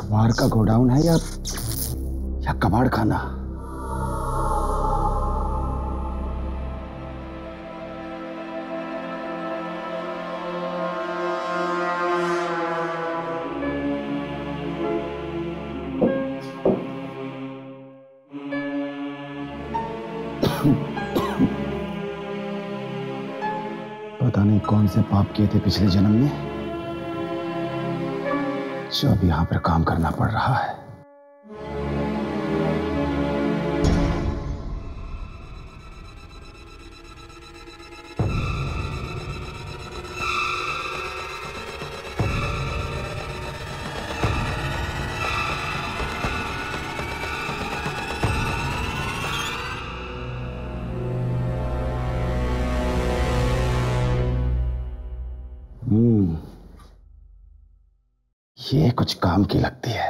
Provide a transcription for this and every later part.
अखबार का गोडाउन है या कबाड़ खाना? पता नहीं कौन से पाप किए थे पिछले जन्म में, जो अब यहां पर काम करना पड़ रहा है। ये कुछ काम की लगती है।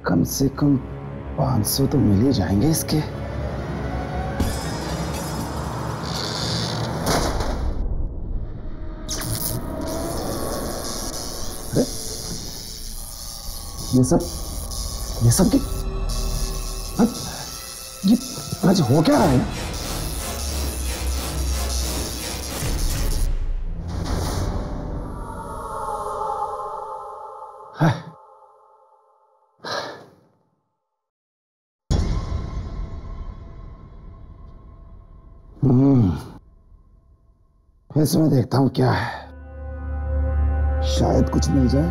कम से कम 500 तो मिल ही जाएंगे इसके। अरे ये सब ये आज हो क्या रहा है? इसमें देखता हूं क्या है, शायद कुछ मिल जाए।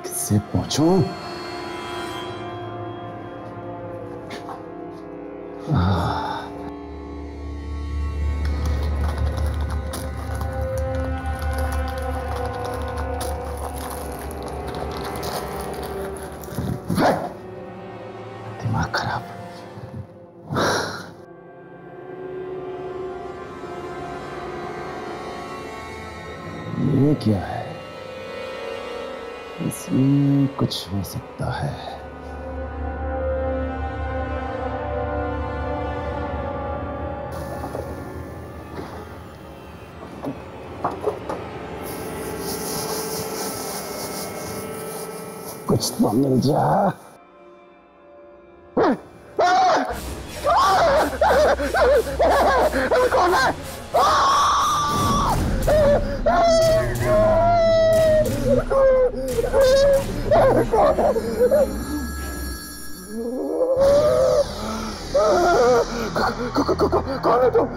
किससे पूछूं? दिमाग खराब। ये क्या है? इसमें कुछ हो सकता है। कुछ तो मिल जा। कौन है? कौन है तुम?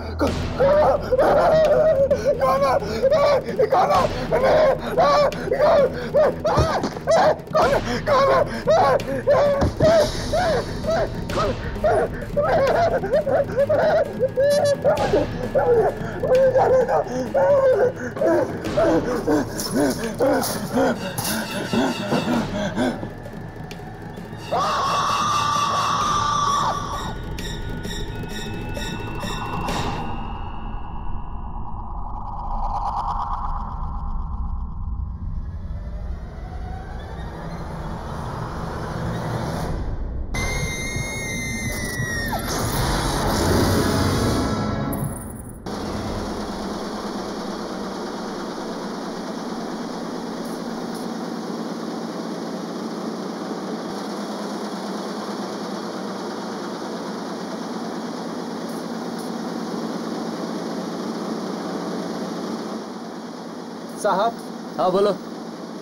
साहब। हाँ बोलो।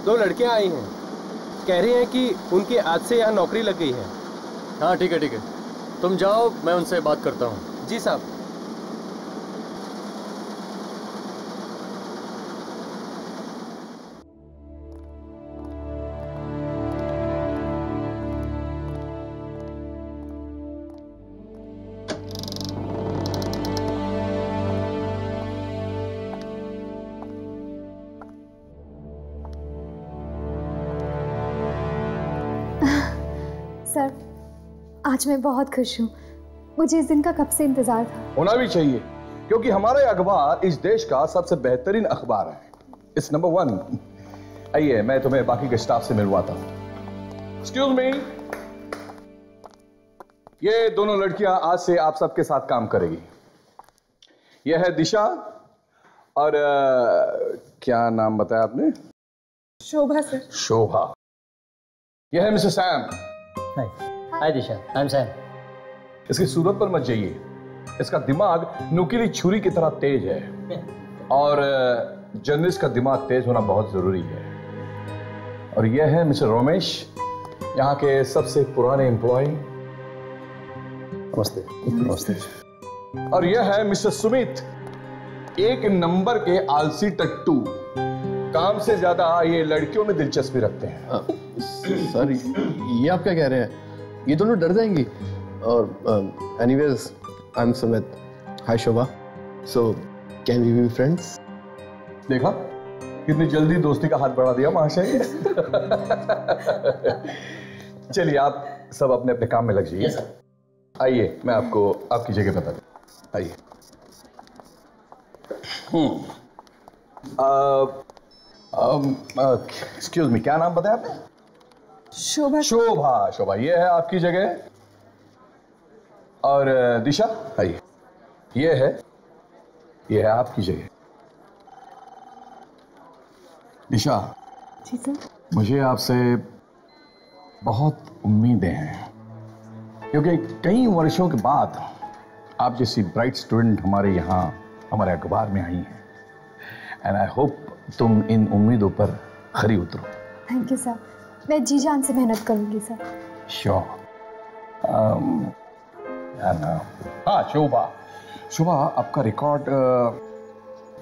2 लड़कियां आई हैं, कह रही हैं कि उनकी आज से यहाँ नौकरी लग गई है। हाँ ठीक है, तुम जाओ, मैं उनसे बात करता हूँ। जी साहब। सर, आज मैं बहुत खुश हूँ। मुझे इस दिन का कब से इंतजार था। होना भी चाहिए, क्योंकि हमारा अखबार इस देश का सबसे बेहतरीन अखबार है। It's number 1। आइए, मैं तुम्हें बाकी के स्टाफ से मिलवाता हूँ। Excuse me. ये दोनों लड़कियां आज से आप सबके साथ काम करेगी। यह है दिशा और क्या नाम बताया आपने? शोभा सर। शोभा। यह है mister Sam. Hi Disha, I am Sam. इसकी सूरत पर मत जाइए, इसका दिमाग नुकीली छुरी की तरह तेज है और जर्नलिस्ट का दिमाग तेज होना बहुत जरूरी है। और यह है मिस्टर रमेश, यहाँ के सबसे पुराने एम्प्लॉय। नमस्ते। नमस्ते। और यह है मिस्टर सुमित, एक नंबर के आलसी टट्टू, काम से ज्यादा ये लड़कियों में दिलचस्पी रखते हैं। सर ये आप क्या कह रहे हैं? ये दोनों डर जाएंगी। और anyways I am Sumit. Hi Shobha. So can we be friends? देखा कितनी जल्दी दोस्ती का हाथ बढ़ा दिया महाशय। चलिए आप सब अपने अपने काम में लग जाइए। आइए मैं आपको आपकी जगह बता दूं। आइए। एक्सक्यूज मी, क्या नाम बताया आपने? शोभा। शोभा। शोभा, ये है आपकी जगह। और दिशा, आइए। ये है आपकी जगह। दिशा, जी सर। मुझे आपसे बहुत उम्मीदें हैं, क्योंकि कई वर्षों के बाद आप जैसी ब्राइट स्टूडेंट हमारे यहाँ हमारे अखबार में आई हैं। एंड आई होप तुम इन उम्मीदों पर खरी उतरो। थैंक यू सर, मैं जी जान से मेहनत करूंगी सर। श्योर। हाँ शोभा, शोभा आपका रिकॉर्ड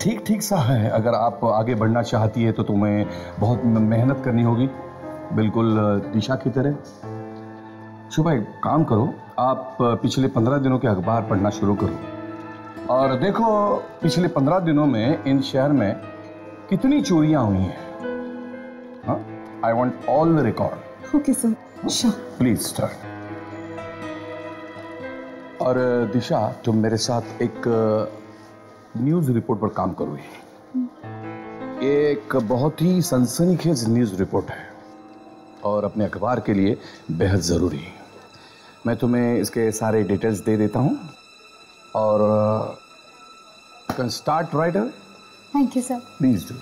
ठीक ठीक सा है। अगर आप आगे बढ़ना चाहती है तो तुम्हें बहुत मेहनत करनी होगी, बिल्कुल दिशा की तरह। शोभा एक काम करो, आप पिछले 15 दिनों के अखबार पढ़ना शुरू करो और देखो पिछले 15 दिनों में इन शहर में कितनी चोरियां हुई हैं। I want all the record. Okay sir, sure. Please start. और दिशा, तुम मेरे साथ एक न्यूज़ रिपोर्ट पर काम करोगी। ये एक बहुत ही सनसनीखेज न्यूज़ रिपोर्ट है और अपने अखबार के लिए बेहद ज़रूरी है। मैं तुम्हें इसके सारे डिटेल्स दे देता हूँ और can start right away. Thank you sir. Please do.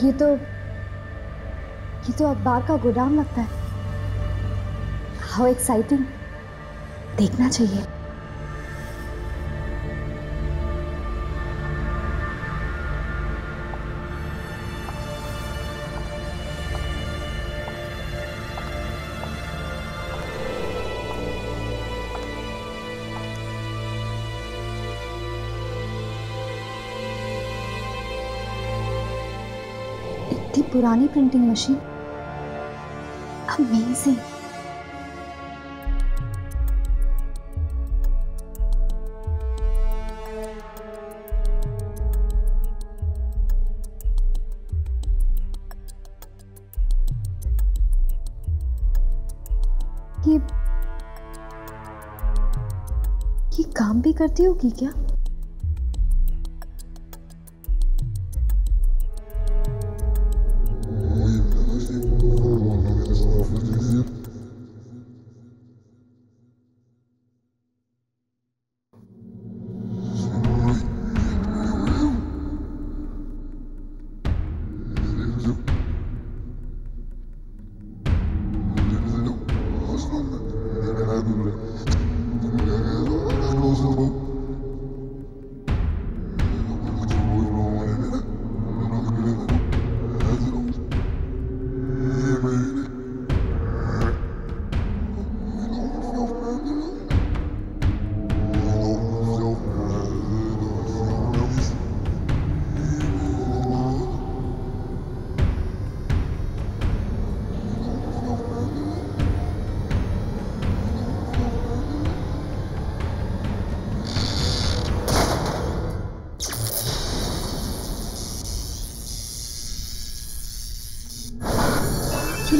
ये तो अखबार का गोदाम लगता है। हाउ एक्साइटिंग, देखना चाहिए। इतनी पुरानी प्रिंटिंग मशीन, अमेजिंग। ये काम भी करती होगी क्या?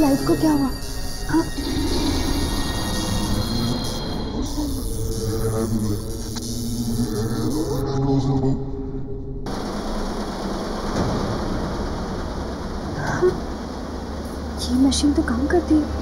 लाइट को क्या हुआ? हाँ? हाँ? ये मशीन तो काम करती है।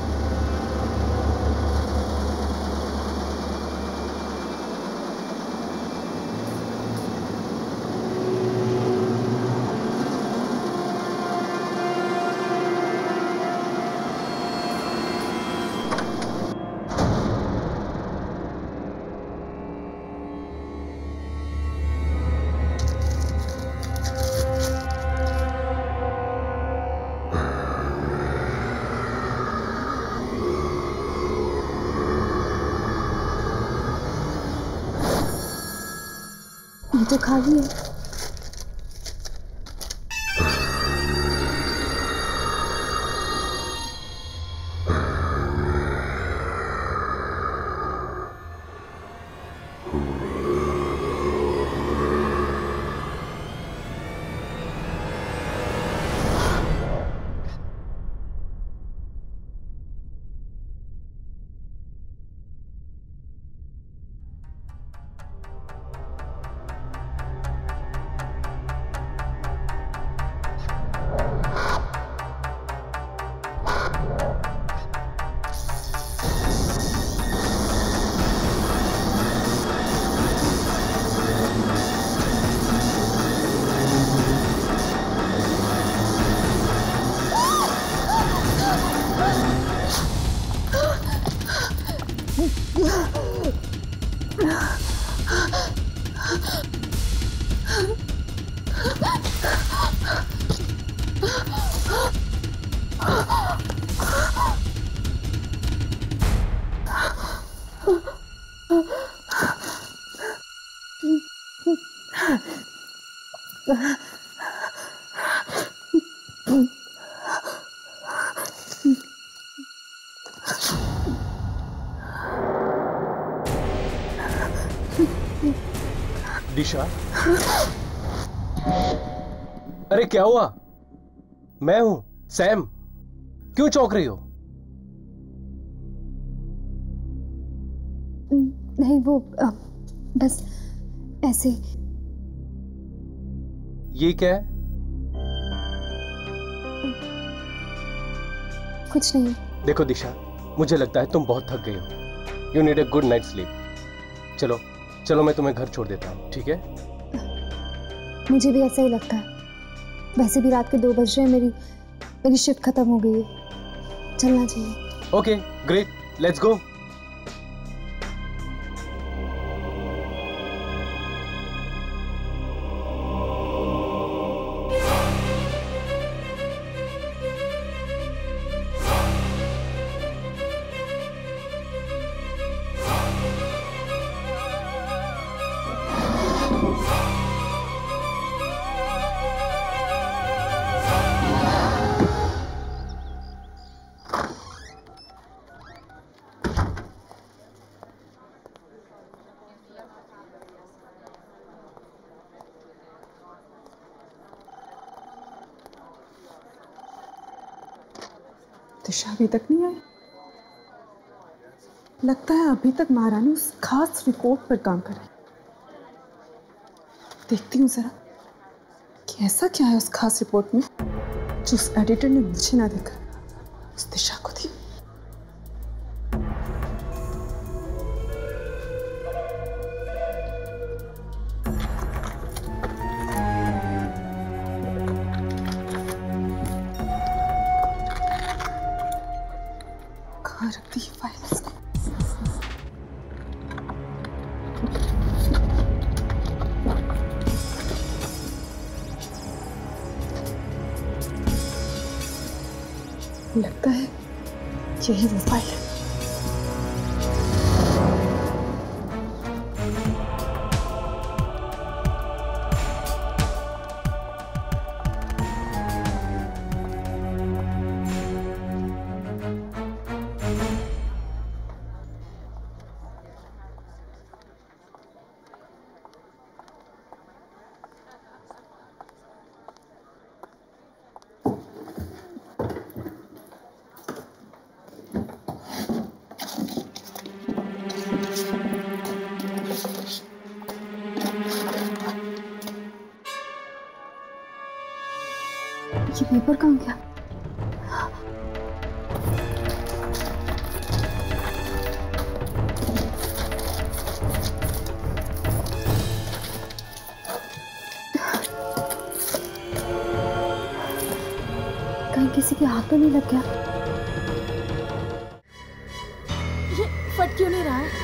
ये तो खाली है। दिशा, अरे क्या हुआ? मैं हूं सैम। क्यों चौंक रही हो? नहीं वो बस ऐसे। ये क्या है? कुछ नहीं। देखो दिशा, मुझे लगता है तुम बहुत थक गई हो। You need a good night sleep. चलो चलो, मैं तुम्हें घर छोड़ देता हूँ, ठीक है? मुझे भी ऐसा ही लगता है। वैसे भी रात के 2 बज रहे हैं। मेरी शिफ्ट खत्म हो गई है। चलना चाहिए। Okay great, let's go. दिशा अभी तक नहीं आई। लगता है अभी तक महारानी उस खास रिपोर्ट पर काम कर रही। देखती हूँ जरा कि ऐसा क्या है उस खास रिपोर्ट में जो उस एडिटर ने मुझे ना देखा उस दिशा को दी। कहाँ रख दी फाइल इसने? लगता है यही वो फाइल है। ये पेपर कहाँ गया? कहीं किसी के हाथ तो नहीं लग गया? ये फट क्यों नहीं रहा है?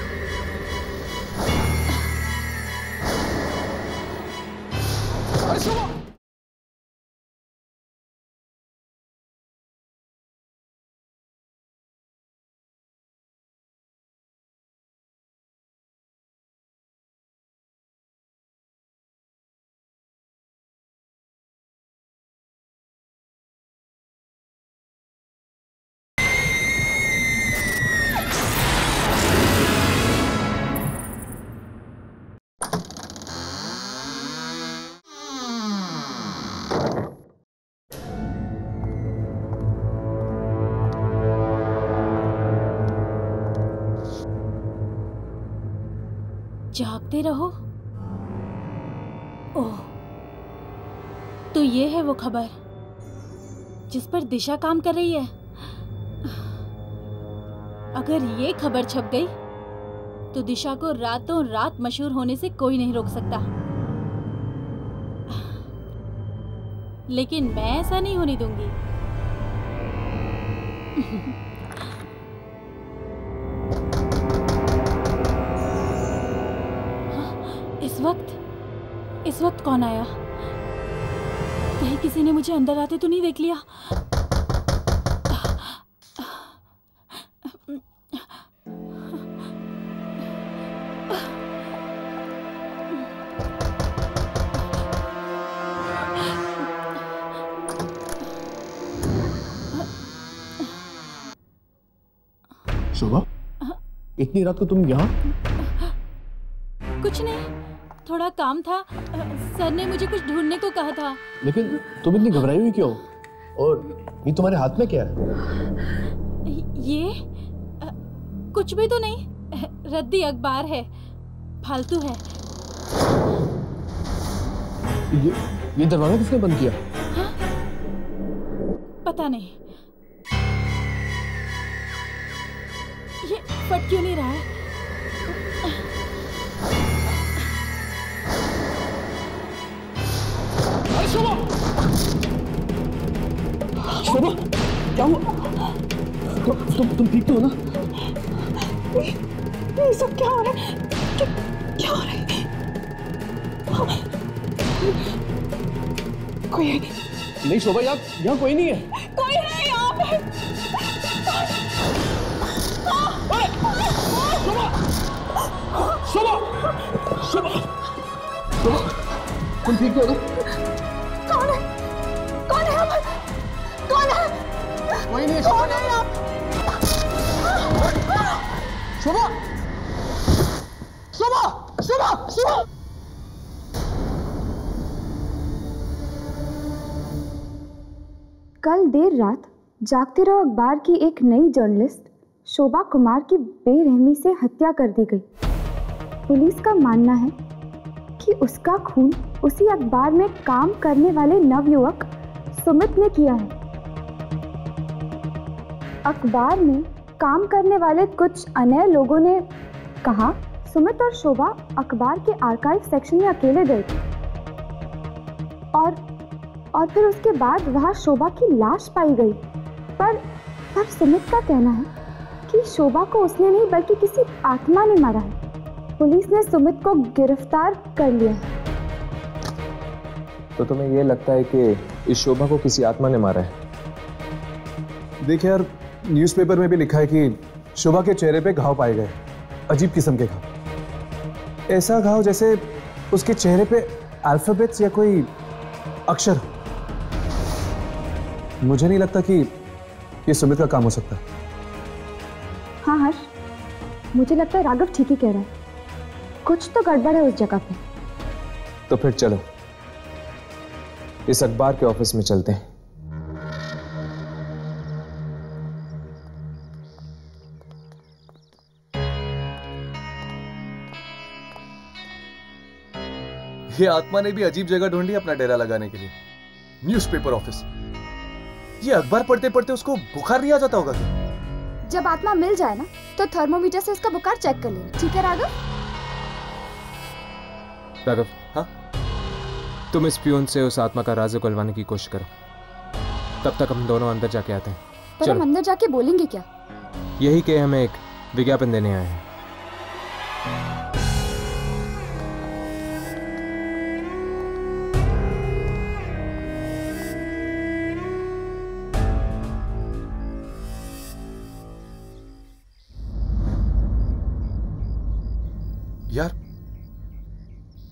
जागते रहो। ओह, तो ये है वो खबर जिस पर दिशा काम कर रही है। अगर ये खबर छप गई तो दिशा को रातों रात मशहूर होने से कोई नहीं रोक सकता। लेकिन मैं ऐसा नहीं होने दूंगी। इस वक्त कौन आया? कहीं किसी ने मुझे अंदर आते तो नहीं देख लिया? शोभा, इतनी रात को तुम यहाँ? कुछ नहीं, थोड़ा काम था। सर ने मुझे कुछ ढूंढने को कहा था। लेकिन तुम इतनी घबराई हुई क्यों? और ये तुम्हारे हाथ में क्या है? ये कुछ भी तो नहीं, रद्दी अखबार है, फालतू है। ये दरवाजा किसने बंद किया? हाँ? पता नहीं। ये फट क्यों नहीं रहा है? शोभा, क्या हुआ? तुम ठीक तो हो ना? ये सब क्या हो रहा है? क्या हो रहा है? कोई नहीं शोभा, यहाँ कोई नहीं है। कोई है यहाँ पे। शोभा, शोभा, शोभा, तुम ठीक तो हो ना? कौन है? कौन है यहाँ पर? कौन है? कोई नहीं है। कौन है यहाँ? शोभा, शोभा, शोभा, शोभा। कल देर रात जागते रहो अखबार की एक नई जर्नलिस्ट शोभा कुमार की बेरहमी से हत्या कर दी गई। पुलिस का मानना है कि उसका खून उसी अखबार में काम करने वाले नवयुवक सुमित ने किया है। अखबार में काम करने वाले कुछ अन्य लोगों ने कहा सुमित और शोभा अखबार के आर्काइव सेक्शन में अकेले गए थे और फिर उसके बाद वहां शोभा की लाश पाई गई। पर सुमित का कहना है कि शोभा को उसने नहीं बल्कि किसी आत्मा ने मारा है। पुलिस ने सुमित को गिरफ्तार कर लिया है। तो तुम्हें यह लगता है कि इस शोभा को किसी आत्मा ने मारा है? देखिए यार, न्यूज़पेपर में भी लिखा है कि शोभा के चेहरे पे घाव पाए गए, अजीब किस्म के घाव। ऐसा घाव जैसे उसके चेहरे पे अल्फाबेट्स या कोई अक्षर। मुझे नहीं लगता कि ये सुमित का काम हो सकता। हाँ हर्ष, मुझे लगता है राघव ठीक ही कह रहा है। कुछ तो गड़बड़ है उस जगह पे। तो फिर चलो इस अखबार के ऑफिस में चलते हैं। ये आत्मा ने भी अजीब जगह ढूंढी अपना डेरा लगाने के लिए। Newspaper office. ये अखबार पढ़ते पढ़ते उसको बुखार नहीं आ जाता होगा क्या? जब आत्मा मिल जाए ना तो थर्मोमीटर से इसका बुखार चेक कर लेना, ठीक है राघव? राघव, हाँ? तुम इस प्यून से उस आत्मा का राज उगलवाने की कोशिश करो, तब तक हम दोनों अंदर जाके आते हैं। पर हम अंदर जाके बोलेंगे क्या? यही कि हमें एक विज्ञापन देने आए हैं। यार,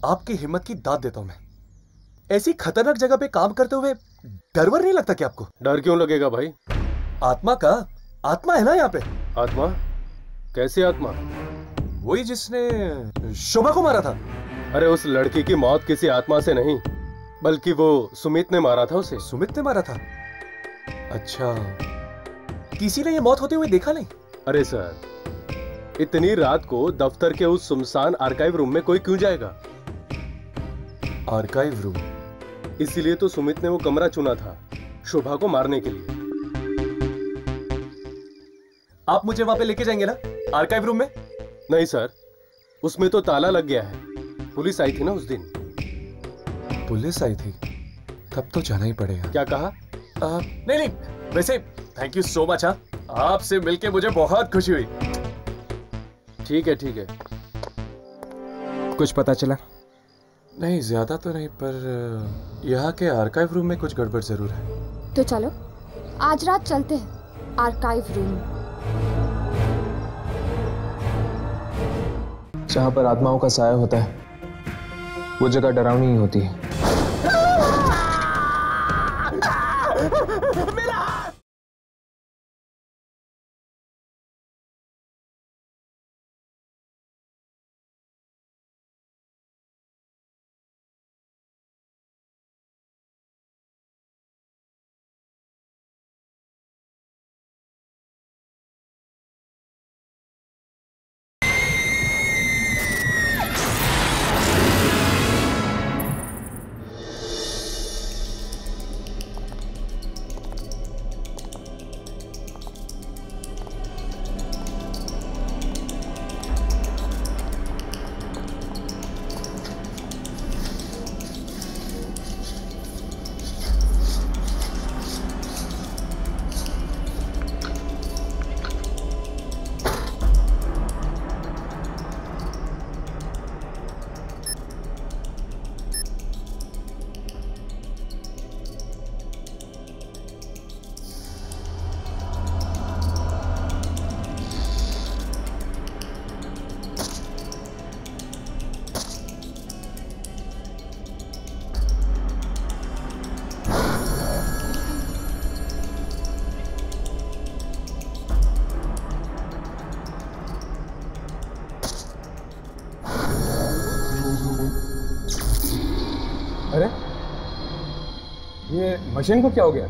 आपकी हिम्मत की दाद देता हूं मैं। ऐसी खतरनाक जगह पे काम करते हुए डर वर नहीं लगता क्या आपको? डर क्यों लगेगा भाई? आत्मा का आत्मा है ना यहाँ पे। आत्मा? कैसी आत्मा? वही जिसने शोभा को मारा था। अरे उस लड़की की मौत किसी आत्मा से नहीं, बल्कि वो सुमित ने मारा था उसे। सुमित ने मारा था? अच्छा, किसी ने ये मौत होते हुए देखा नहीं? अरे सर, इतनी रात को दफ्तर के उस सुनसान आर्काइव रूम में कोई क्यों जाएगा? Archive room? इसीलिए तो सुमित ने वो कमरा चुना था, शोभा को मारने के लिए। आप मुझे वहां पे लेके जाएंगे ना, आर्काइव रूम में? नहीं सर, उसमें तो ताला लग गया है। पुलिस आई थी ना उस दिन। पुलिस आई थी? तब तो जाना ही पड़ेगा। क्या कहा? नहीं नहीं, वैसे थैंक यू सो मच। आपसे मिलके मुझे बहुत खुशी हुई। ठीक है ठीक है। कुछ पता चला? नहीं, ज्यादा तो नहीं, पर यहाँ के आर्काइव रूम में कुछ गड़बड़ जरूर है। तो चलो आज रात चलते हैं आर्काइव रूम। जहाँ पर आत्माओं का साया होता है वो जगह डरावनी ही होती है। अरे ये मशीन को क्या हो गया?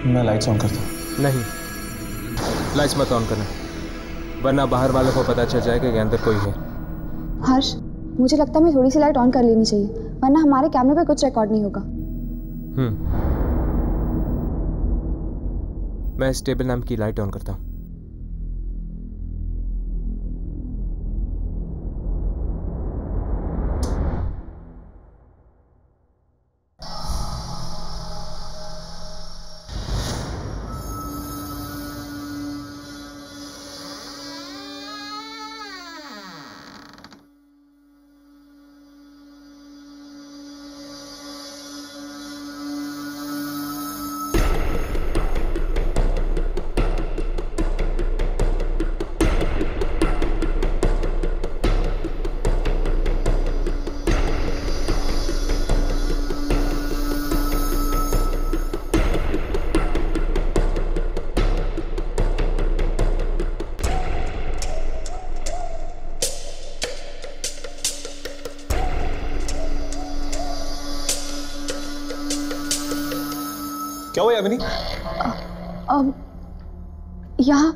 मैं लाइट्स ऑन करता हूँ। नहीं, लाइट्स मत ऑन करना, वरना बाहर वालों को पता चल जाएगा कि अंदर कोई है। हर्ष, मुझे लगता है मैं थोड़ी सी लाइट ऑन कर लेनी चाहिए, वरना हमारे कैमरे पे कुछ रिकॉर्ड नहीं होगा। मैं इस टेबल लैंप की लाइट ऑन करता हूँ। क्या हुआ यामिनी? यहाँ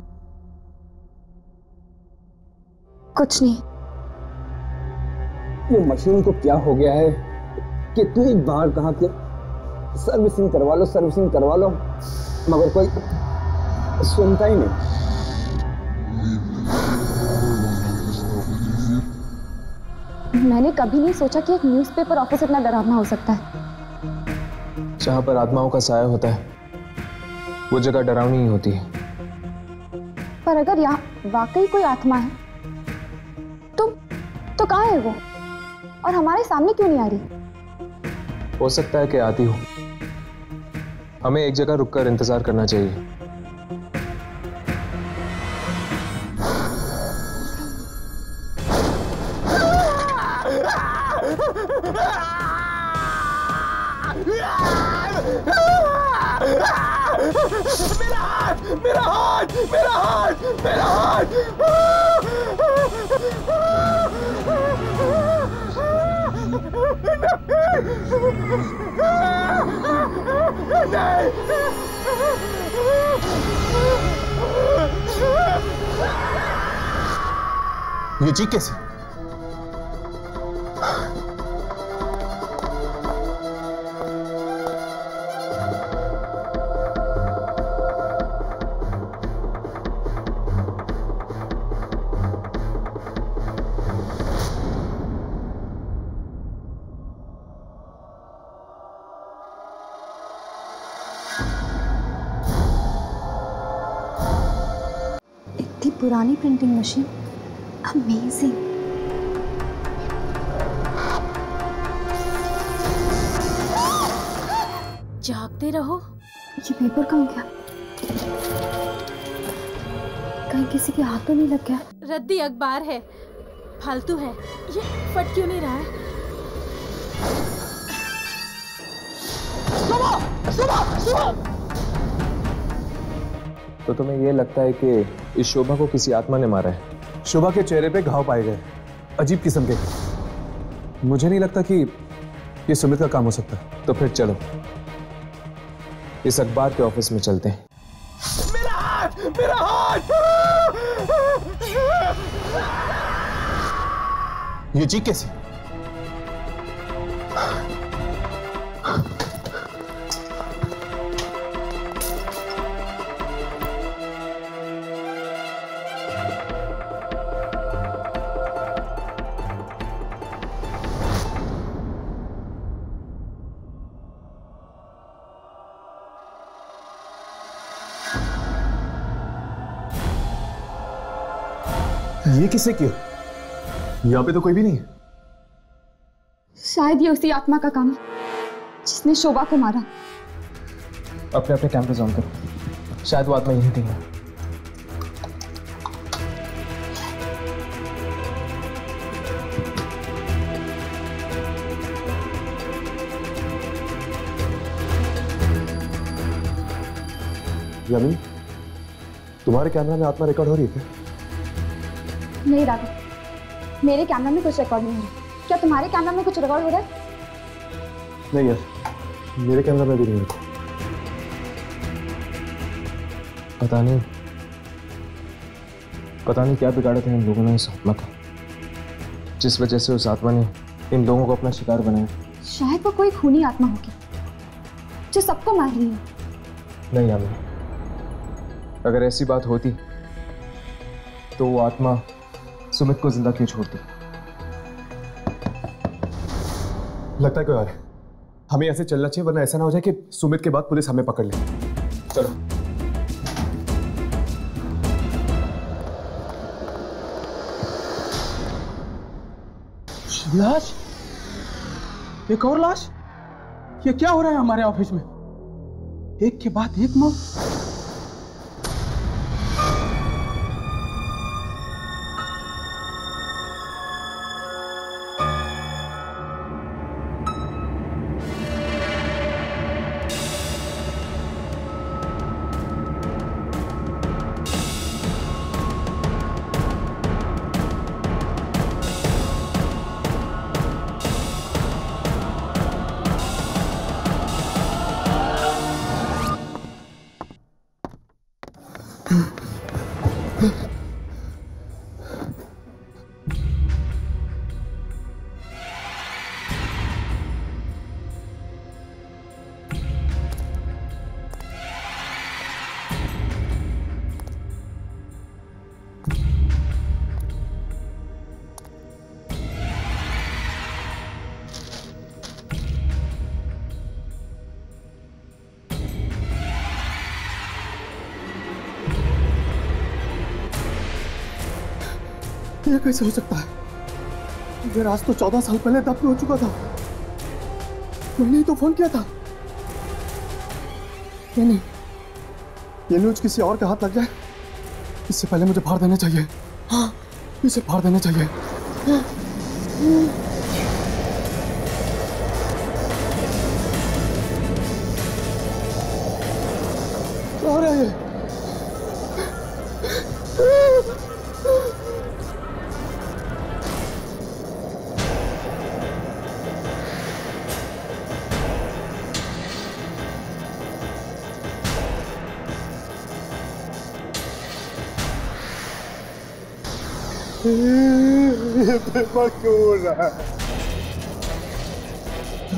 कुछ नहीं। ये मशीन को क्या हो गया है? कितनी बार कहा कि सर्विसिंग करवा लो, सर्विसिंग करवा लो, मगर कोई सुनता ही नहीं। मैंने कभी नहीं सोचा कि एक न्यूज़पेपर ऑफिस इतना डरावना हो सकता है। जहां पर आत्माओं का साया होता है वो जगह डरावनी ही होती है। पर अगर यहाँ वाकई कोई आत्मा है तो कहाँ है वो, और हमारे सामने क्यों नहीं आ रही? हो सकता है कि आती हो। हमें एक जगह रुककर इंतजार करना चाहिए। मेरा हाथ, मेरा हाथ, मेरा हाथ, मेरा हाथ। ये चीख कैसे? पुरानी प्रिंटिंग मशीन, अमेजिंग। जागते रहो। ये पेपर कहाँ गया? कहीं किसी के हाथ तो नहीं लग गया? रद्दी अखबार है, फालतू है। ये फट क्यों नहीं रहा है? तो तुम्हें यह लगता है कि इस शोभा को किसी आत्मा ने मारा है? शोभा के चेहरे पे घाव पाए गए, अजीब किस्म के। मुझे नहीं लगता कि ये सुमित का काम हो सकता। तो फिर चलो इस अखबार के ऑफिस में चलते हैं। मेरा हाथ, मेरा हाथ। ये चीख कैसे? ये किसने किया? यहाँ पे तो कोई भी नहीं है। शायद ये उसी आत्मा का काम है जिसने शोभा को मारा। अपने अपने कैमरे ऑन करो, शायद वो आत्मा यहीं थी। यामिनी, तुम्हारे कैमरा में आत्मा रिकॉर्ड हो रही है क्या? नहीं राघव, मेरे कैमरा में कुछ रिकॉर्ड नहीं हो रहा। क्या तुम्हारे कैमरा में कुछ रिकॉर्ड हो रहा है? नहीं यार, मेरे कैमरा में भी नहीं है। पता नहीं क्या बिगाड़ा था इन लोगों ने इस आत्मा का, जिस वजह से उस आत्मा ने इन लोगों को अपना शिकार बनाया। शायद वो कोई खूनी आत्मा होगी जो सबको मार रही है। नहीं यामिनी, अगर ऐसी बात होती तो वो आत्मा सुमित को जिंदा क्यों छोड़ती? लगता है कोई और है। हमें ऐसे चलना चाहिए, वरना ऐसा ना हो जाए कि सुमित के बाद पुलिस हमें पकड़ ले। चलो। लाश? एक और लाश? ये क्या हो रहा है हमारे ऑफिस में? एक के बाद एक मौत। ये कैसे हो सकता है? ये राज तो 14 साल पहले दफन हो चुका था। मैंने ही तो फोन किया था। ये नहीं, ये न्यूज किसी और के हाथ लग जाए इससे पहले मुझे फाड़ देना चाहिए। हाँ, इसे फाड़ देना चाहिए। क्या हो रहा है? बेमा क्यों हो रहा है?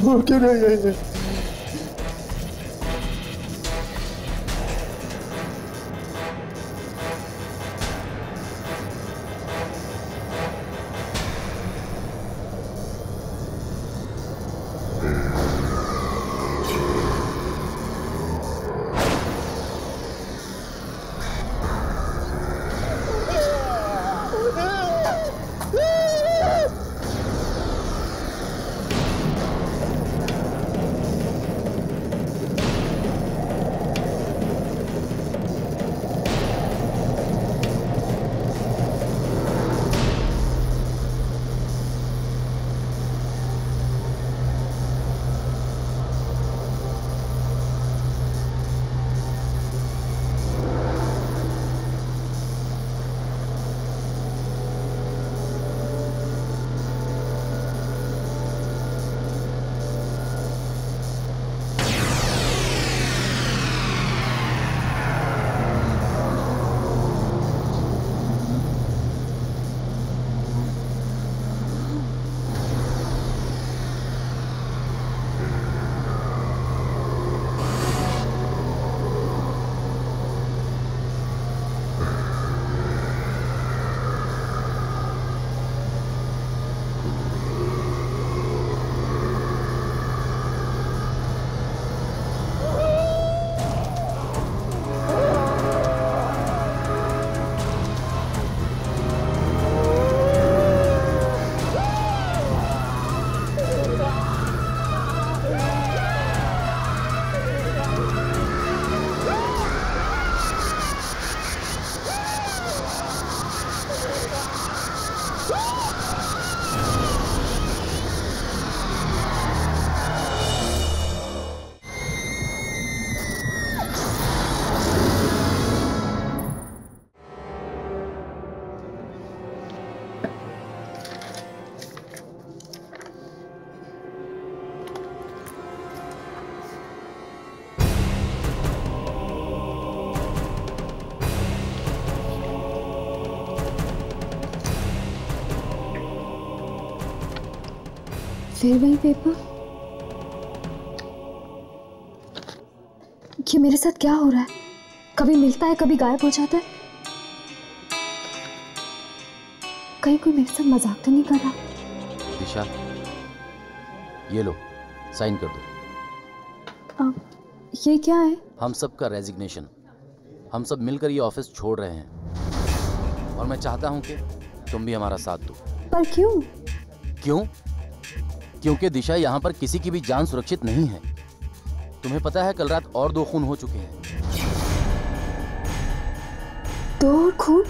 वो क्यों नहीं है? फिर वही पेपर। ये मेरे साथ क्या हो रहा है? कभी मिलता है, कभी गायब हो जाता है। कहीं कोई मेरे साथ मजाक तो नहीं कर रहा? दिशा, ये लो, साइन कर दो। ये क्या है? हम सब का रेजिग्नेशन। हम सब मिलकर ये ऑफिस छोड़ रहे हैं और मैं चाहता हूं कि तुम भी हमारा साथ दो। पर क्यों? क्यों? क्योंकि दिशा, यहाँ पर किसी की भी जान सुरक्षित नहीं है। तुम्हें पता है कल रात और 2 खून हो चुके हैं। 2 खून?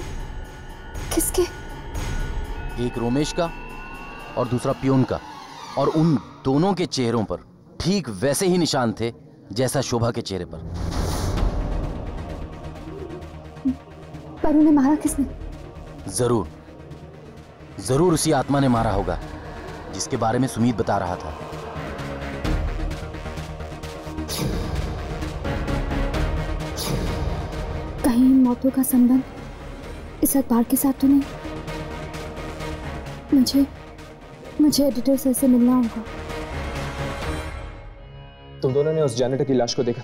किसके? एक रोमेश का और दूसरा पियून का। और उन दोनों के चेहरों पर ठीक वैसे ही निशान थे जैसा शोभा के चेहरे पर। पर उन्हें मारा किसने? जरूर जरूर उसी आत्मा ने मारा होगा जिसके बारे में सुमीत बता रहा था। कहीं इन मौतों का संबंध इस अखबार के साथ तो नहीं? मुझे एडिटर सर से मिलना होगा। तुम दोनों ने उस जैनेटर की लाश को देखा?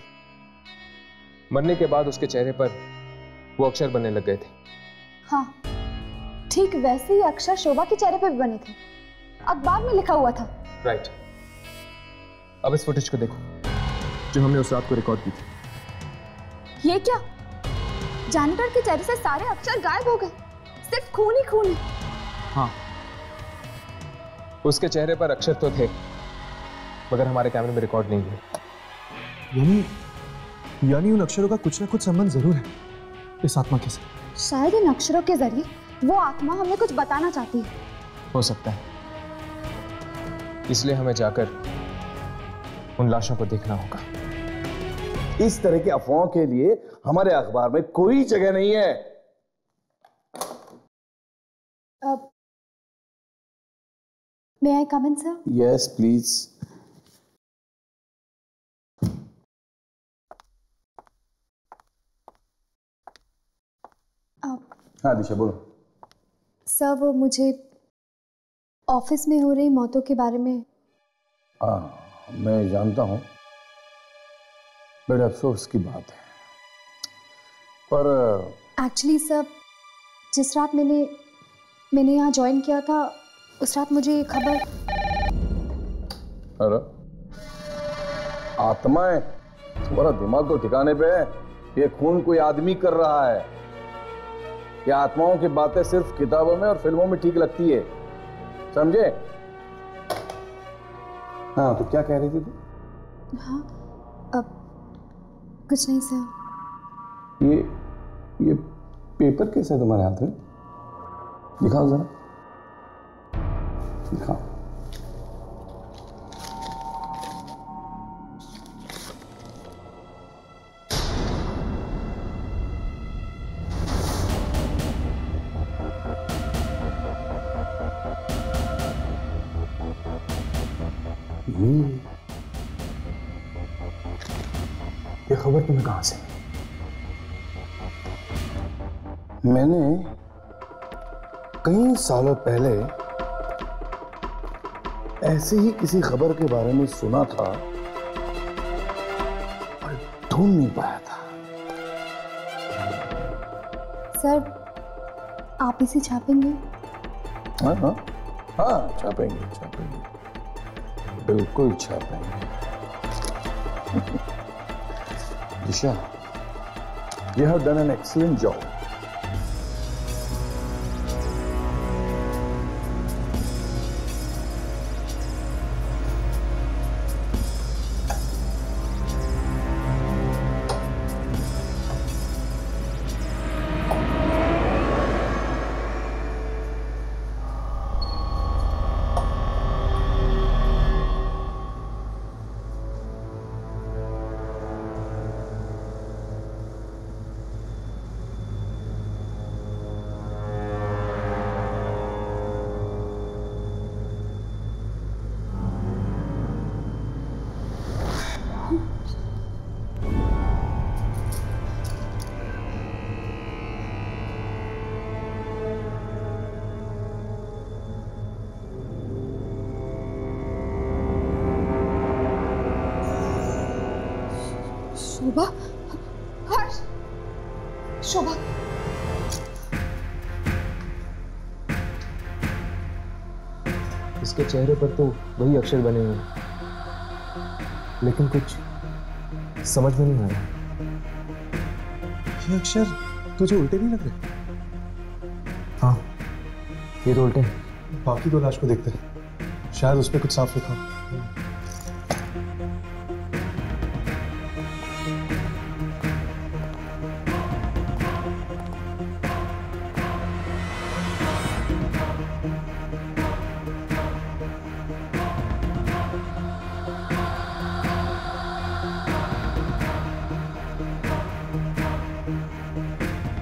मरने के बाद उसके चेहरे पर वो अक्षर बनने लग गए थे। हाँ, ठीक वैसे ही अक्षर शोभा के चेहरे पर भी बने थे। अखबार में लिखा हुआ था। राइट। अब इस फुटेज को देखो जो हमने उस रात को रिकॉर्ड की थी। ये क्या? जैनेटर के चेहरे से सारे अक्षर गायब हो गए, सिर्फ खून ही खून है। हाँ, उसके चेहरे पर अक्षर तो थे मगर हमारे कैमरे में रिकॉर्ड नहीं हुए। यानी उन अक्षरों का कुछ ना कुछ संबंध जरूर है इस आत्मा के साथ। शायद इन अक्षरों के जरिए वो आत्मा हमें कुछ बताना चाहती है। हो सकता है, इसलिए हमें जाकर उन लाशों को देखना होगा। इस तरह की अफवाहों के लिए हमारे अखबार में कोई जगह नहीं है। May I come in, sir? Yes please. हाँ दिशा बोलो। सर, वो मुझे ऑफिस में हो रही मौतों के बारे में। हाँ मैं जानता हूँ, बड़े अफसोस की बात है, पर एक्चुअली सर, जिस रात मैंने यहाँ ज्वाइन किया था उस रात मुझे ये खबर। अरे आत्माएं, तुम्हारा दिमाग तो ठिकाने पे है। ये खून कोई आदमी कर रहा है। ये आत्माओं की बातें सिर्फ किताबों में और फिल्मों में ठीक लगती है, समझे? हाँ तो क्या कह रही थी तू? हाँ अब कुछ नहीं सर। ये पेपर कैसे है तुम्हारे हाथ में? दिखाओ जरा, दिखाओ। ये खबर तुम्हें कहां से? मैंने कई सालों पहले ऐसे ही किसी खबर के बारे में सुना था और ढूंढ नहीं पाया था। सर, आप इसे छापेंगे? हाँ हाँ हाँ, छापेंगे, बिल्कुल छापेंगे। दिशा, you have done an excellent job. शोभा, हर्ष, शोभा, इसके चेहरे पर तो वही अक्षर बने हुए हैं, लेकिन कुछ समझ में नहीं आ रहा। ये अक्षर तुझे उल्टे नहीं लग रहे? हाँ, ये तो उल्टे हैं। बाकी दो लाश को देखते हैं, शायद उस पर कुछ साफ लिखा हो।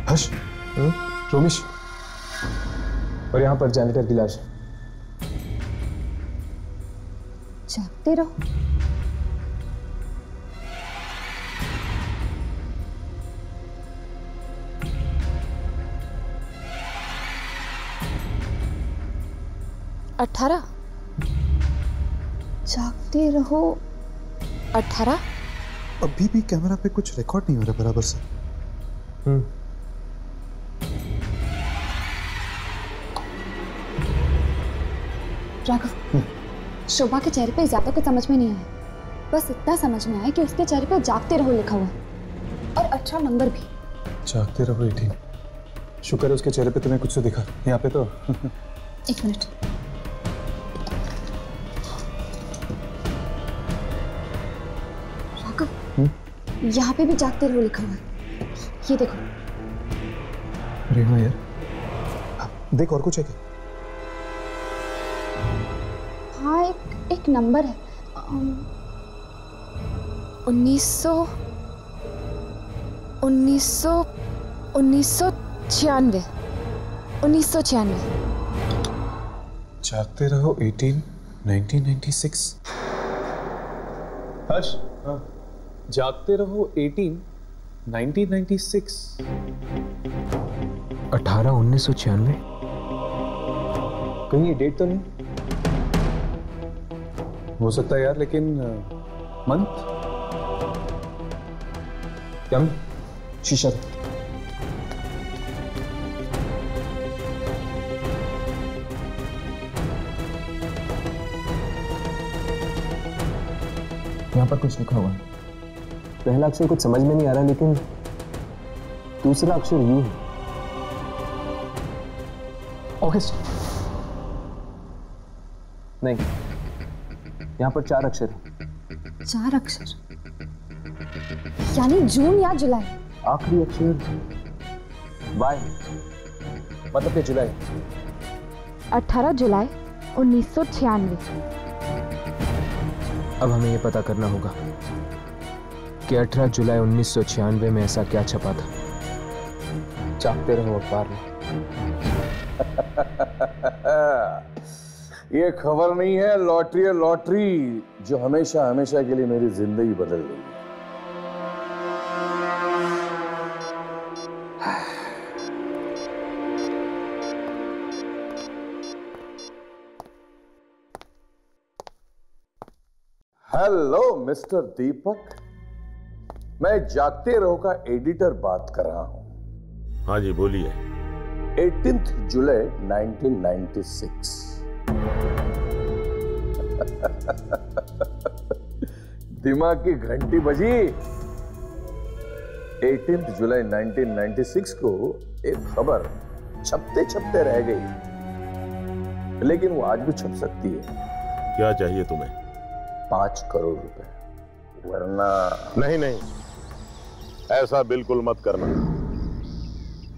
हर्ष, रोमिश, और यहाँ पर जैनिटर की लाश। जागते रहो। अठारह। जागते रहो। 18। अभी भी कैमरा पे कुछ रिकॉर्ड नहीं हो रहा बराबर से। राघव, शोभा के चेहरे पे ज्यादा कुछ समझ में नहीं आया, बस इतना समझ में आया कि उसके चेहरे पे जागते रहो लिखा हुआ और 18 नंबर भी। जागते रहो, ये ठीक। शुक्र है उसके चेहरे पे तुम्हें कुछ तो दिखा, यहाँ पे तो एक मिनट। राघव, यहाँ पे भी जागते रहो लिखा हुआ है। ये देखो। अरे हाँ यार, देख और कुछ है क्या? हाँ, एक नंबर है। 1996। जागते रहो 1996। हर्ष, जागते रहो 1996। 18/1996। कहीं ये डेट तो नहीं हो सकता है यार, लेकिन मंथ क्या में? शीशा यहाँ पर कुछ लिखा हुआ है। पहला अक्षर कुछ समझ में नहीं आ रहा, लेकिन दूसरा अक्षर यू है। ऑगस्ट नहीं, यहाँ पर 4 अक्षर है। 4 अक्षर यानी जून या जुलाई। आखिरी अक्षर वाई, मतलब कि जुलाई। 18 जुलाई 1996। अब हमें यह पता करना होगा कि 18 जुलाई 1996 में ऐसा क्या छपा था। जागते रहो अखबार में। ये खबर नहीं है, लॉटरी है, लॉटरी जो हमेशा हमेशा के लिए मेरी जिंदगी बदल गई। हेलो मिस्टर दीपक, मैं जागते रहो का एडिटर बात कर रहा हूं। हाँ जी बोलिए। 18 जुलाई 1996। दिमाग की घंटी बजी। 18 जुलाई 1996 को एक खबर छपते छपते रह गई, लेकिन वो आज भी छप सकती है। क्या चाहिए तुम्हें? 5 करोड़ रुपए, वरना नहीं नहीं, ऐसा बिल्कुल मत करना।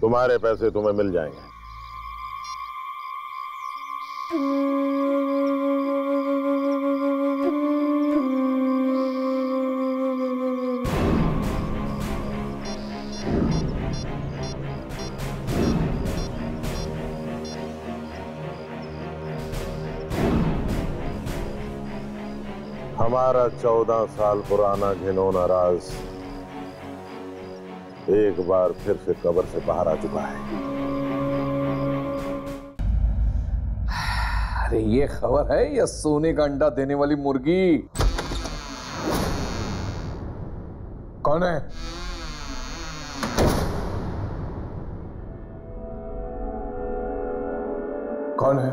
तुम्हारे पैसे तुम्हें मिल जाएंगे। हमारा 14 साल पुराना घिनौना राज एक बार फिर से कब्र से बाहर आ चुका है। अरे ये खबर है या सोने का अंडा देने वाली मुर्गी? कौन है? कौन है?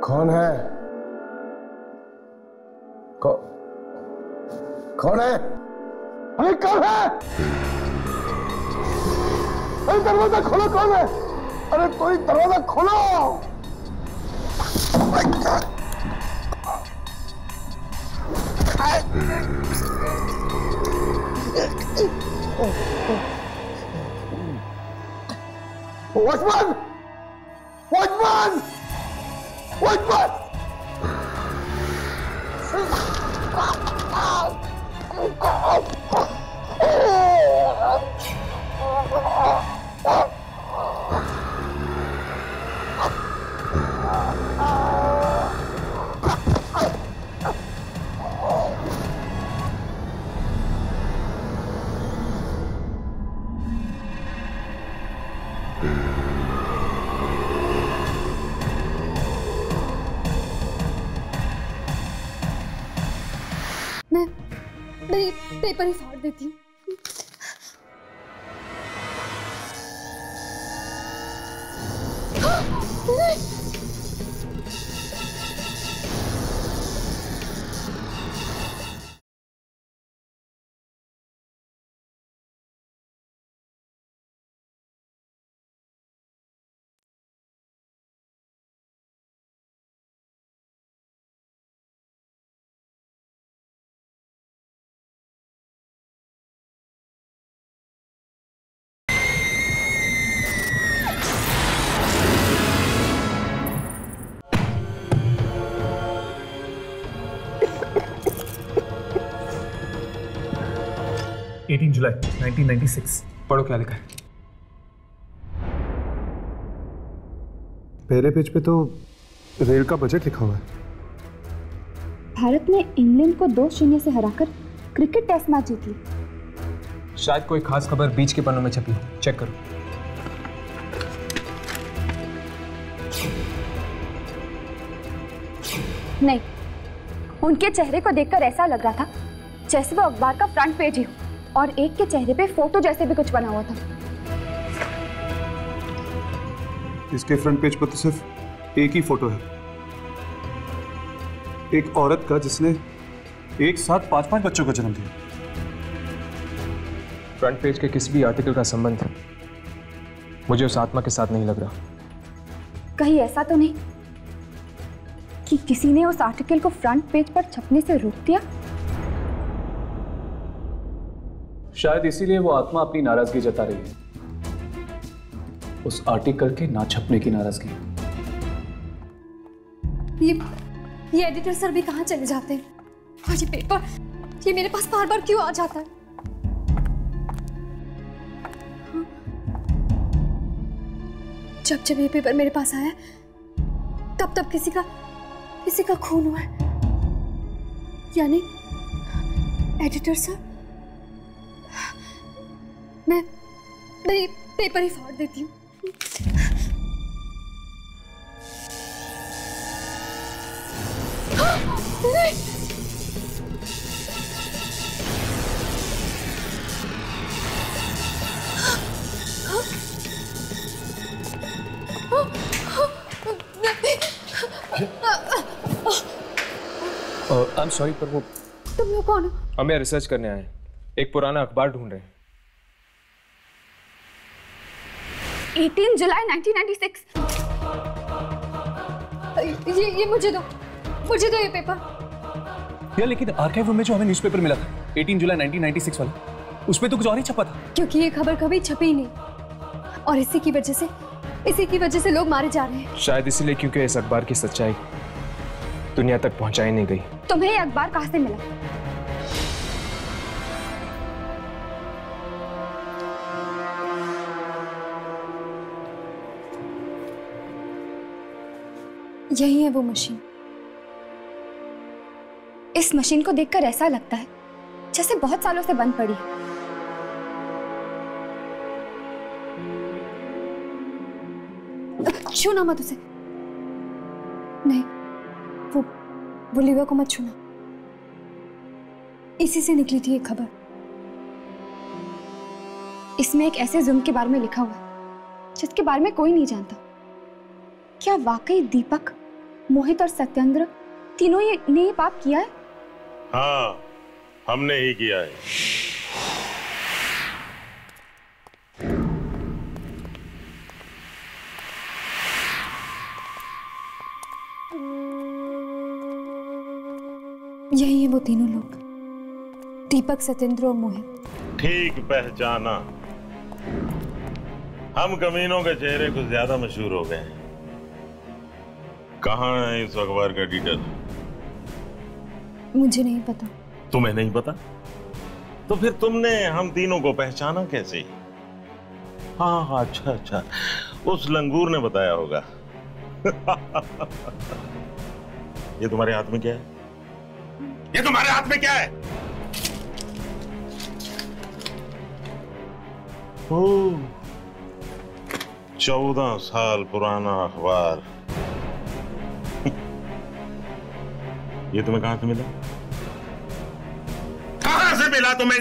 कौन है? कौन है? अरे कौन है? अरे दरवाजा खोलो, कौन है? अरे कोई दरवाजा खोलो। वॉचमैन! वॉचमैन! वॉचमैन! मैं ये पेपर ही फाड़ देती हूँ। 18 जुलाई 1996। पढ़ो क्या लिखा है। पहले पेज पे तो रेल का बजट लिखा हुआ है। भारत ने इंग्लैंड को 2-0 से हराकर क्रिकेट टेस्ट मैच जीती। शायद कोई खास खबर बीच के पन्नों में छपी हो, चेक करो। नहीं, उनके चेहरे को देखकर ऐसा लग रहा था जैसे वो अखबार का फ्रंट पेज ही हो, और एक के चेहरे पे फोटो जैसे भी कुछ बना हुआ था। इसके फ्रंट पेज पर तो सिर्फ एक ही फोटो है, एक औरत का जिसने एक साथ 5-5 बच्चों को जन्म दिया। फ्रंट पेज के किसी भी आर्टिकल का संबंध मुझे उस आत्मा के साथ नहीं लग रहा। कहीं ऐसा तो नहीं कि किसी ने उस आर्टिकल को फ्रंट पेज पर छपने से रोक दिया? शायद इसीलिए वो आत्मा अपनी नाराजगी जता रही है, उस आर्टिकल के ना छपने की नाराजगी। ये एडिटर सर भी कहाँ चले जाते हैं, और ये पेपर ये मेरे पास बार बार क्यों आ जाता है? जब जब ये पेपर मेरे पास आया तब तब किसी का खून हुआ है। यानी एडिटर सर, मैं ये पेपर ही फाड़ देती हूँ। आई एम सॉरी, पर वो तुम लोग कौन हो? हम यहाँ रिसर्च करने आए हैं, एक पुराना अखबार ढूंढ रहे हैं। 18 जुलाई 1996। ये मुझे दो ये पेपर। यार लेकिन आर्काइव रूम में जो हमें न्यूज़पेपर मिला था 18 जुलाई 1996 वाला, उसमें तो कुछ और ही छपा था। क्योंकि ये खबर कभी छपी ही नहीं, और इसी की वजह से लोग मारे जा रहे हैं। शायद इसीलिए क्योंकि इस अखबार की सच्चाई दुनिया तक पहुंचाई नहीं गई। तुम्हें ये अखबार कहां से मिला? यही है वो मशीन। इस मशीन को देखकर ऐसा लगता है जैसे बहुत सालों से बंद पड़ी है। छूना मत उसे। नहीं, वो लीवर को मत छूना। इसी से निकली थी ये खबर। इसमें एक ऐसे जुर्म के बारे में लिखा हुआ है जिसके बारे में कोई नहीं जानता। क्या वाकई दीपक, मोहित और सत्येंद्र तीनों ने ये पाप किया है? हाँ, हमने ही किया है। यही है वो तीनों लोग, दीपक, सत्येंद्र और मोहित। ठीक पहचाना। हम कमीनों के चेहरे कुछ ज्यादा मशहूर हो गए हैं। कहाँ है इस अखबार का एडिटर? मुझे नहीं पता। तुम्हें नहीं पता? तो फिर तुमने हम तीनों को पहचाना कैसे? हाँ, अच्छा, उस लंगूर ने बताया होगा। ये तुम्हारे हाथ में क्या है? ये तुम्हारे हाथ में क्या है? ओह, 14 साल पुराना अखबार। ये तुम्हें कहां से मिला? कहां से मिला तुम्हें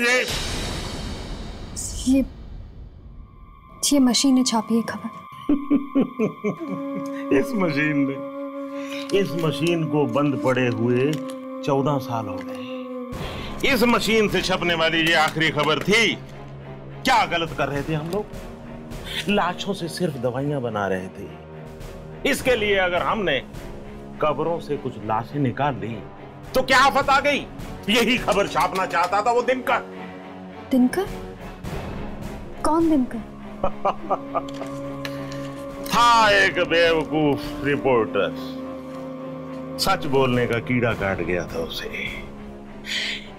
ये मशीन ने छापी है खबर। इस मशीन को बंद पड़े हुए 14 साल हो गए। इस मशीन से छपने वाली ये आखिरी खबर थी। क्या गलत कर रहे थे हम लोग? लाशों से सिर्फ दवाइयां बना रहे थे। इसके लिए अगर हमने कब्रों से कुछ लाशें निकाल ली तो क्या आफत आ गई? यही खबर छापना चाहता था वो दिनकर। दिनकर? कौन दिनकर? था एक बेवकूफ रिपोर्टर। सच बोलने का कीड़ा काट गया था उसे।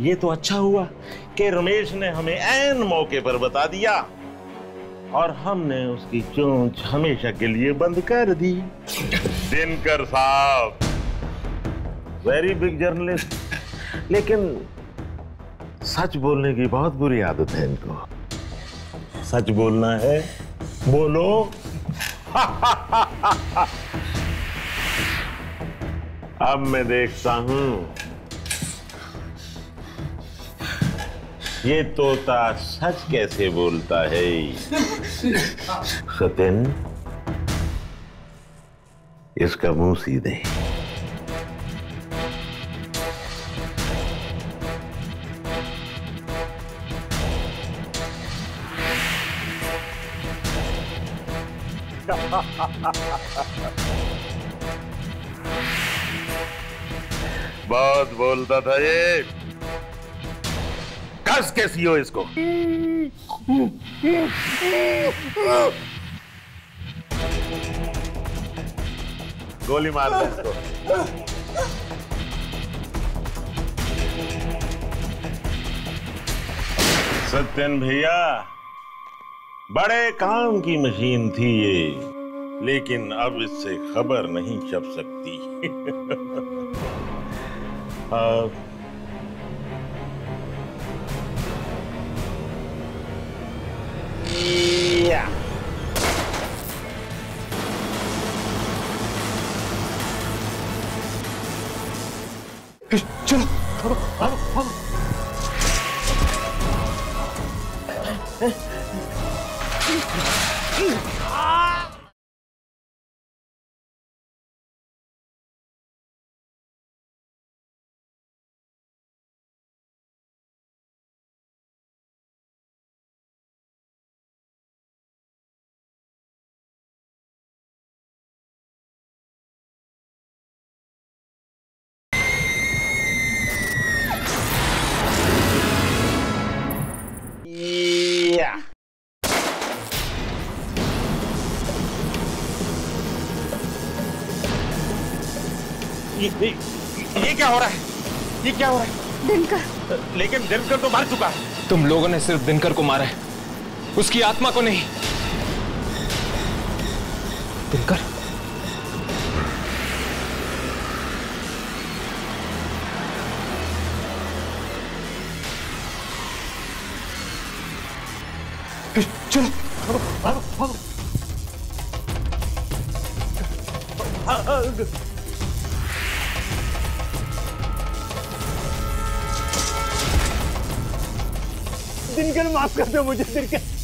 ये तो अच्छा हुआ कि रमेश ने हमें ऐन मौके पर बता दिया और हमने उसकी चोंच हमेशा के लिए बंद कर दी। दिनकर साहब वेरी बिग जर्नलिस्ट, लेकिन सच बोलने की बहुत बुरी आदत है इनको। सच बोलना है, बोलो। अब मैं देखता हूं ये तोता सच कैसे बोलता है। सत्यन, इसका मुंह सीधे। बहुत बोलता था ये, कस के सीओ इसको। गोली मार दे इसको। सत्यन भैया, बड़े काम की मशीन थी ये, लेकिन अब इससे खबर नहीं छप सकती। चलो भागो भागो। ये क्या हो रहा है? ये क्या हो रहा है? दिनकर। लेकिन दिनकर तो मर चुका है। तुम लोगों ने सिर्फ दिनकर को मारा है, उसकी आत्मा को नहीं। दिनकर, चलो भागो भागो। दिनकर माफ कर दो मुझे, दिनकर।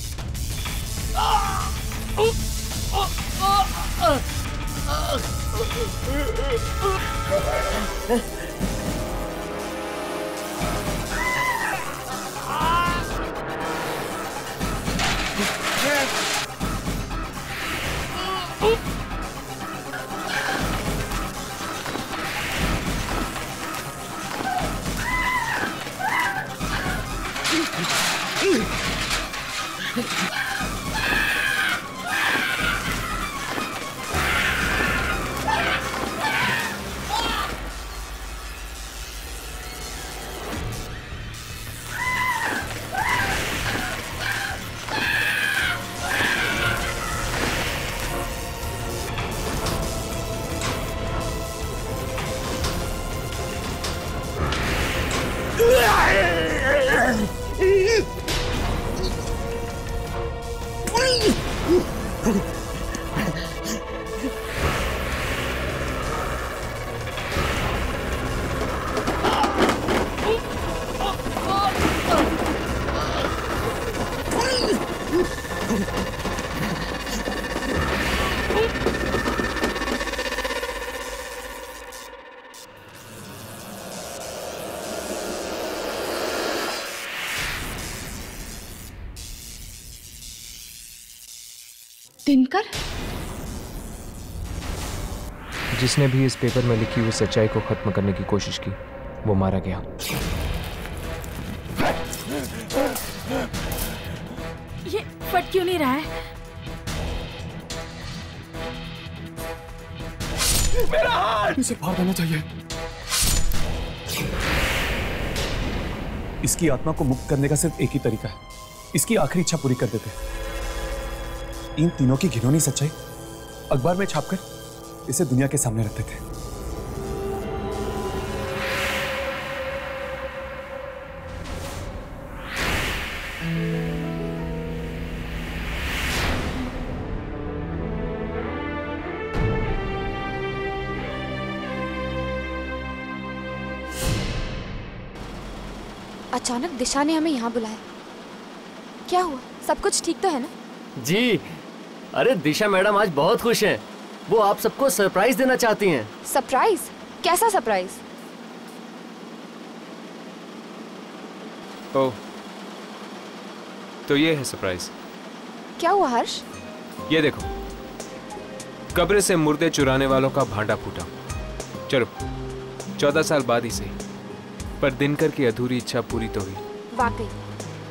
दिनकर? जिसने भी इस पेपर में लिखी हुई सच्चाई को खत्म करने की कोशिश की, वो मारा गया। ये फट क्यों नहीं रहा है? मेरा हाथ! इसे फाड़ देना चाहिए। इसकी आत्मा को मुक्त करने का सिर्फ एक ही तरीका है, इसकी आखिरी इच्छा पूरी कर देते। इन तीनों की घिनौनी सच्चाई अखबार में छापकर इसे दुनिया के सामने रखते थे। अचानक दिशा ने हमें यहाँ बुलाया, क्या हुआ? सब कुछ ठीक तो है ना? जी, अरे दिशा मैडम आज बहुत खुश हैं। वो आप सबको सरप्राइज देना चाहती हैं। सरप्राइज? कैसा सरप्राइज? ओह, तो ये है सरप्राइज। क्या हुआ हर्ष? ये देखो, कब्र से मुर्दे चुराने वालों का भांडा फूटा। चलो 14 साल बाद ही सही, पर दिनकर की अधूरी इच्छा पूरी तो हुई। वाकई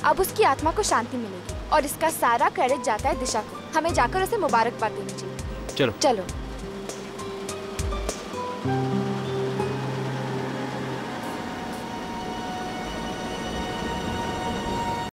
अब उसकी आत्मा को शांति मिलेगी और इसका सारा क्रेडिट जाता है दिशा को। हमें जाकर उसे मुबारकबाद देनी चाहिए। चलो चलो।